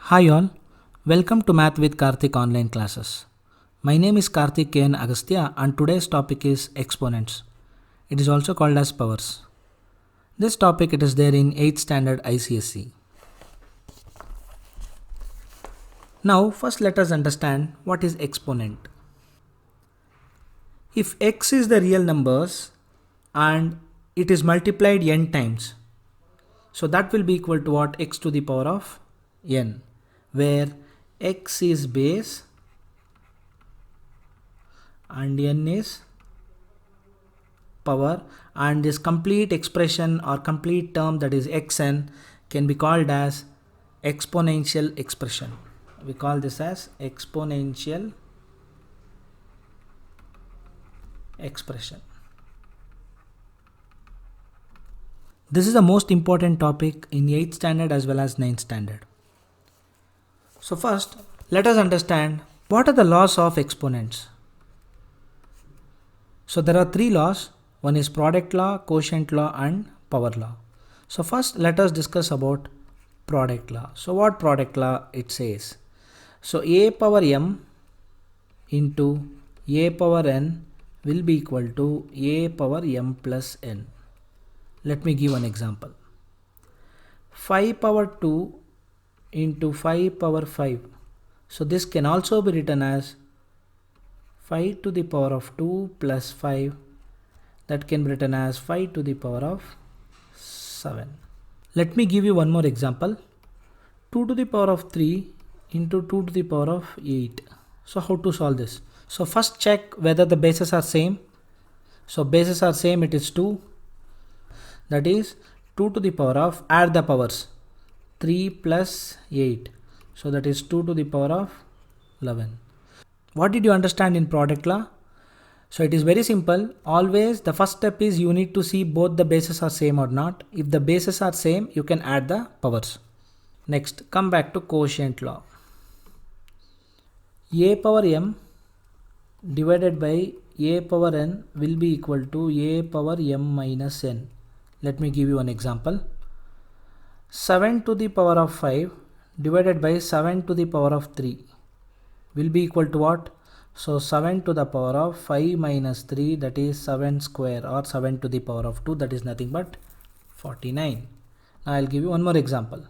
Hi all, welcome to Math with Karthik online classes. My name is Karthik K. N. Agastya and today's topic is exponents. It is also called as powers. This topic it is there in 8th standard ICSE. Now first let us understand what is exponent. If x is the real numbers and it is multiplied n times, so that will be equal to what? X to the power of n, where x is base and n is power, and this complete expression or complete term, that is xn, can be called as exponential expression. We call this as exponential expression. This is the most important topic in 8th standard as well as 9th standard. So first, let us understand what are the laws of exponents. So there are three laws. One is product law, quotient law and power law. So first let us discuss about product law. So what product law it says? So a power m into a power n will be equal to a power m plus n. Let me give an example. 5 power 2 into 5 power 5. So this can also be written as 5 to the power of 2 plus 5. That can be written as 5 to the power of 7. Let me give you one more example. 2 to the power of 3 into 2 to the power of 8. So how to solve this? So first check whether the bases are same. So bases are same, it is 2. That is 2 to the power of, add the powers, 3 plus 8. So that is 2 to the power of 11. What did you understand in product law? So it is very simple. Always the first step is you need to see both the bases are same or not. If the bases are same, you can add the powers. Next, come back to quotient law. A power m divided by a power n will be equal to a power m minus n. Let me give you an example. 7 to the power of 5 divided by 7 to the power of 3 will be equal to what? So 7 to the power of 5 minus 3, that is 7 square, or 7 to the power of 2, that is nothing but 49. Now I'll give you one more example.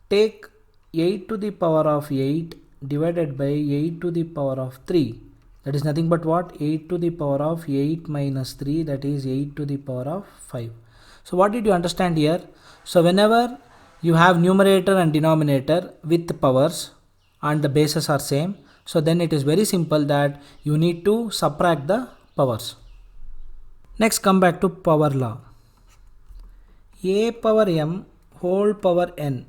Take 8 to the power of 8 divided by 8 to the power of 3. That is nothing but what? 8 to the power of 8 minus 3, that is 8 to the power of 5. So what did you understand here? So whenever you have numerator and denominator with powers and the bases are same, so then it is very simple that you need to subtract the powers. Next, come back to power law. A power m whole power n,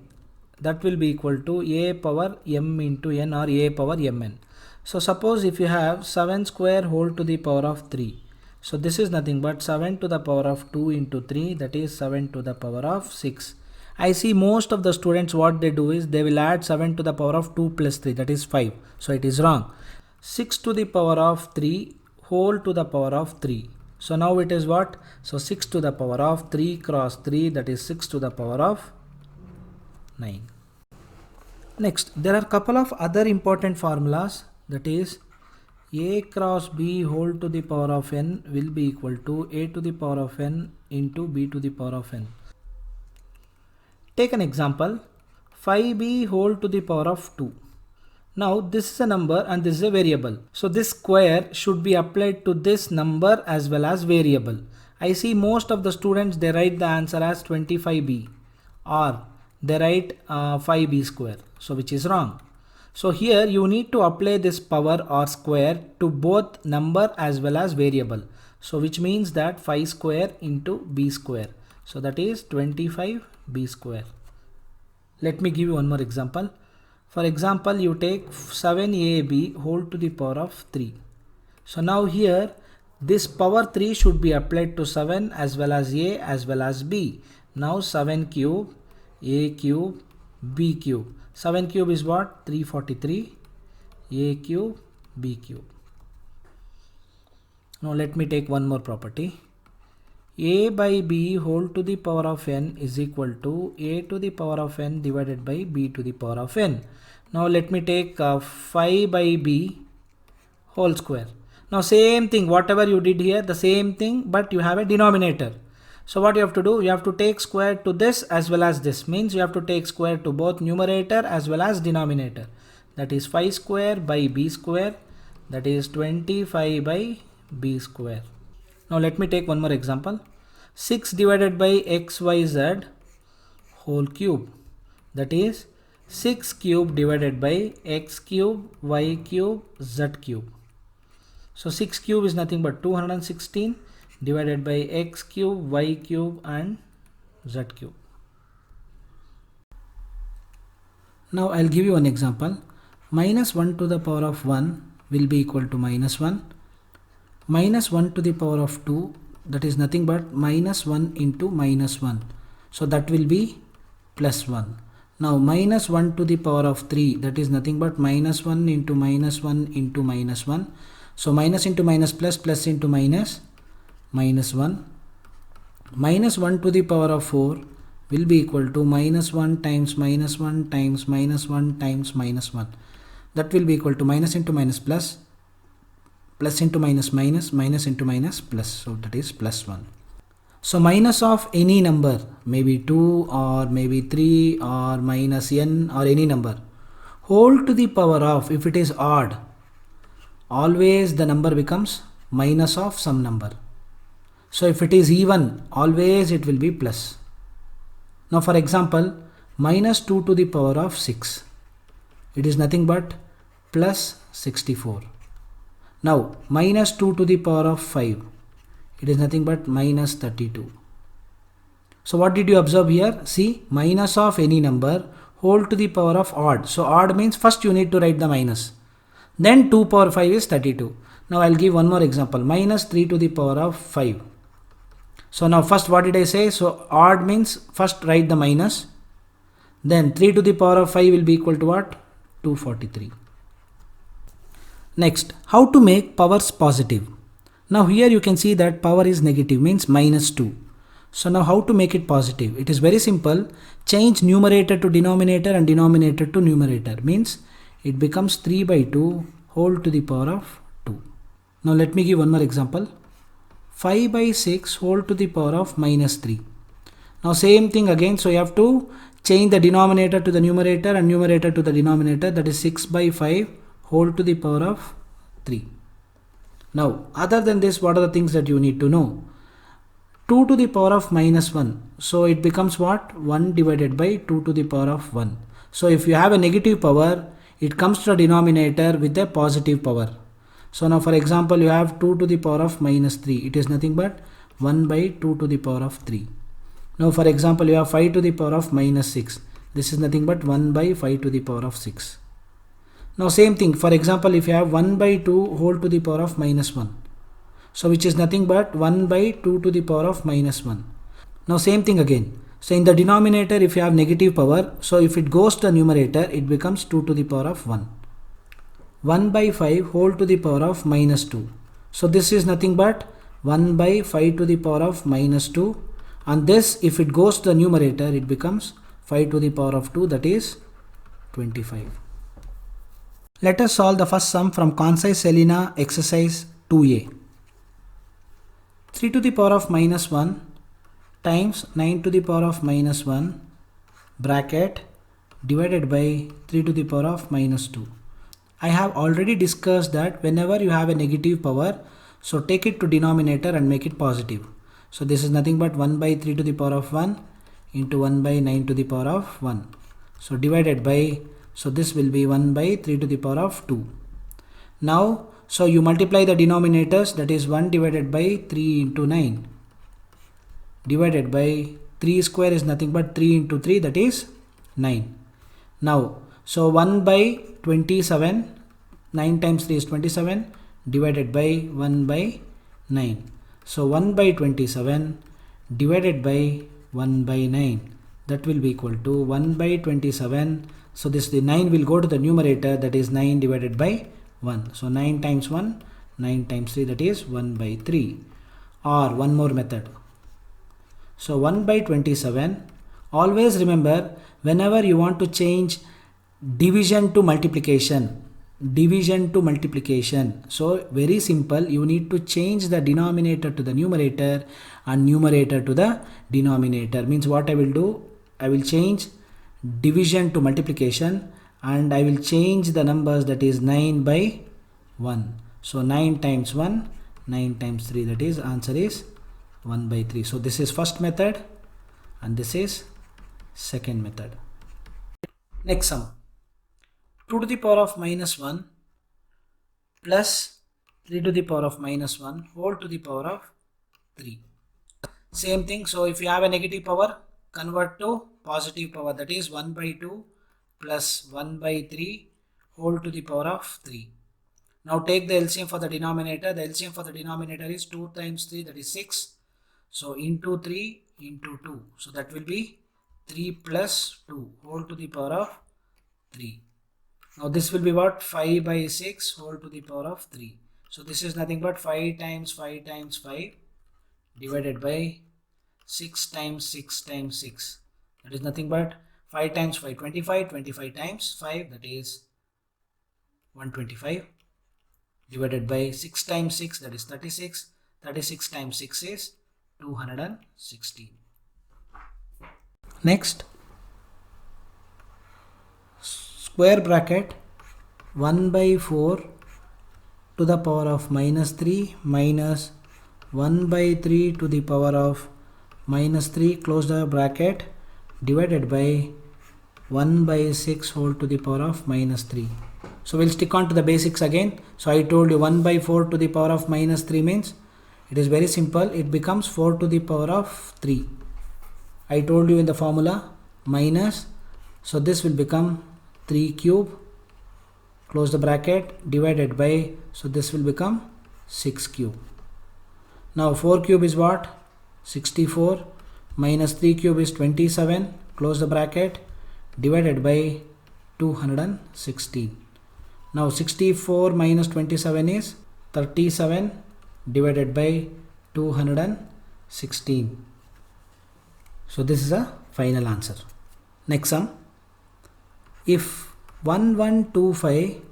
that will be equal to a power m into n, or a power mn. So suppose if you have 7 square whole to the power of 3. So this is nothing but 7 to the power of 2 into 3, that is 7 to the power of 6. I see most of the students, what they do is they will add 7 to the power of 2 plus 3, that is 5. So it is wrong. 6 to the power of 3 whole to the power of 3. So now it is what? So 6 to the power of 3 cross 3, that is 6 to the power of 9. Next, there are couple of other important formulas, that is a cross b whole to the power of n will be equal to a to the power of n into b to the power of n. Take an example, 5b whole to the power of 2. Now this is a number and this is a variable. So this square should be applied to this number as well as variable. I see most of the students, they write the answer as 25b, or they write 5b square. So which is wrong. So here you need to apply this power or square to both number as well as variable. So which means that 5 square into b square. So that is 25b square. Let me give you one more example. For example, you take 7ab whole to the power of 3. So now here this power 3 should be applied to 7 as well as a as well as b. Now 7 cube, a cube, b cube. 7 cube is what? 343, a cube, b cube. Now let me take one more property. a by b whole to the power of n is equal to a to the power of n divided by b to the power of n. Now let me take 5 by b whole square. Now same thing, whatever you did here, the same thing, but you have a denominator. So what you have to do, you have to take square to this as well as this. Means you have to take square to both numerator as well as denominator. That is 5 square by b square. That is 25 by b square. Now let me take one more example. 6 divided by xyz whole cube. That is 6 cube divided by x cube, y cube, z cube. So 6 cube is nothing but 216 divided by x cube, y cube and z cube. Now I'll give you an example. Minus 1 to the power of 1 will be equal to minus 1. Minus 1 to the power of 2, that is nothing but minus 1 into minus 1. So that will be plus 1. Now minus 1 to the power of 3, that is nothing but minus 1 into minus 1 into minus 1. So minus into minus plus, plus into minus, minus 1. Minus 1 to the power of 4 will be equal to minus 1 times minus 1 times minus 1 times minus 1. That will be equal to minus into minus plus, plus into minus minus, minus into minus plus. So that is plus 1. So minus of any number, maybe 2 or maybe 3 or minus n or any number, whole to the power of, if it is odd, always the number becomes minus of some number. So if it is even, always it will be plus. Now for example, minus 2 to the power of 6. It is nothing but plus 64. Now minus 2 to the power of 5. It is nothing but minus 32. So what did you observe here? See, minus of any number whole to the power of odd. So odd means first you need to write the minus. Then 2 power 5 is 32. Now I'll give one more example. Minus 3 to the power of 5. So now first what did I say? So odd means first write the minus. Then 3 to the power of 5 will be equal to what? 243. Next, how to make powers positive? Now here you can see that power is negative, means minus 2. So now how to make it positive? It is very simple. Change numerator to denominator and denominator to numerator. Means it becomes 3 by 2 whole to the power of 2. Now let me give one more example. 5 by 6 whole to the power of minus 3. Now same thing again. So you have to change the denominator to the numerator and numerator to the denominator. That is 6 by 5 whole to the power of 3. Now other than this, what are the things that you need to know? 2 to the power of minus 1. So it becomes what? 1 divided by 2 to the power of 1. So if you have a negative power, it comes to the denominator with a positive power. So now for example, you have 2 to the power of minus 3. It is nothing but 1 by 2 to the power of 3. Now for example, you have 5 to the power of minus 6. This is nothing but 1 by 5 to the power of 6. Now same thing, for example, if you have 1 by 2 whole to the power of minus 1. So which is nothing but 1 by 2 to the power of minus 1. Now same thing again. So in the denominator, if you have negative power, so if it goes to the numerator, it becomes 2 to the power of 1. 1 by 5 whole to the power of minus 2. So this is nothing but 1 by 5 to the power of minus 2. And this, if it goes to the numerator, it becomes 5 to the power of 2, that is 25. Let us solve the first sum from Concise Selena exercise 2a. 3 to the power of minus 1 times 9 to the power of minus 1 bracket divided by 3 to the power of minus 2. I have already discussed that whenever you have a negative power, so take it to denominator and make it positive. So this is nothing but 1 by 3 to the power of 1 into 1 by 9 to the power of 1. So divided by, so this will be 1 by 3 to the power of 2. Now, so you multiply the denominators, that is 1 divided by 3 into 9 divided by 3 square is nothing but 3 into 3, that is 9. Now, so 1 by 27, 9 times 3 is 27 divided by 1 by 9. So 1 by 27 divided by 1 by 9, that will be equal to 1 by 27. So this, the 9 will go to the numerator, that is 9 divided by 1. So 9 times 1, 9 times 3, that is 1 by 3. Or one more method. So 1 by 27. Always remember, whenever you want to change division to multiplication, so very simple, you need to change the denominator to the numerator and numerator to the denominator. Means what I will do, I will change division to multiplication and I will change the numbers, that is 9 by 1. So 9 times 1, 9 times 3, that is answer is 1 by 3. So this is first method and this is second method. Next sum. 2 to the power of minus 1 plus 3 to the power of minus 1 whole to the power of 3. Same thing. So if you have a negative power, convert to positive power, that is 1 by 2 plus 1 by 3 whole to the power of 3. Now take the LCM for the denominator. The LCM for the denominator is 2 times 3, that is 6. So into 3 into 2. So that will be 3 plus 2 whole to the power of 3. Now this will be what? 5 by 6 whole to the power of 3. So this is nothing but 5 times 5 times 5 divided by 6 times 6 times 6. That is nothing but 5 times 5, 25, 25 times 5, that is 125, divided by 6 times 6, that is 36, 36 times 6 is 216. Next, square bracket 1 by 4 to the power of minus 3 minus 1 by 3 to the power of minus 3 close the bracket divided by 1 by 6 whole to the power of minus 3. So we'll stick on to the basics again. So I told you 1 by 4 to the power of minus 3 means it is very simple. It becomes 4 to the power of 3. I told you in the formula minus. So this will become 3 cube. Close the bracket divided by. So this will become 6 cube. Now 4 cube is what? 64. Minus 3 cube is 27. Close the bracket divided by 216. Now 64 minus 27 is 37 divided by 216. So this is a final answer. Next sum. If 1125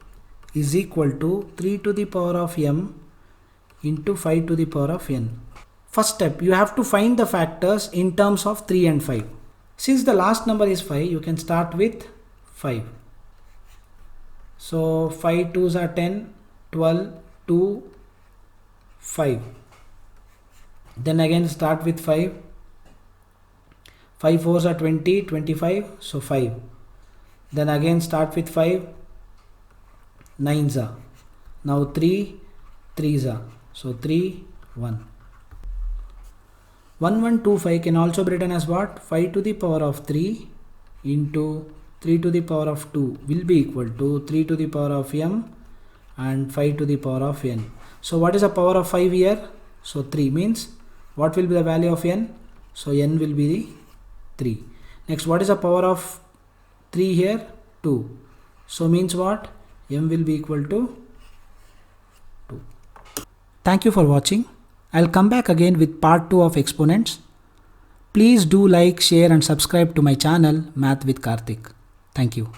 is equal to 3 to the power of m into 5 to the power of n. First step, you have to find the factors in terms of 3 and 5. Since the last number is 5, you can start with 5. So 5 2s are 10, 12, 2, 5. Then again start with 5. 5 4s are 20, 25, so 5. Then again start with 5. 9s are. Now 3, 3s are. So 3, 1. 1125 can also be written as what? 5 to the power of 3 into 3 to the power of 2 will be equal to 3 to the power of m and 5 to the power of n. So what is the power of 5 here? So 3 means what will be the value of n? So n will be the 3. Next, what is the power of 3 here? 2. So means what? m will be equal to 2. Thank you for watching. I'll come back again with part 2 of exponents. Please do like, share and subscribe to my channel Math with Karthik. Thank you.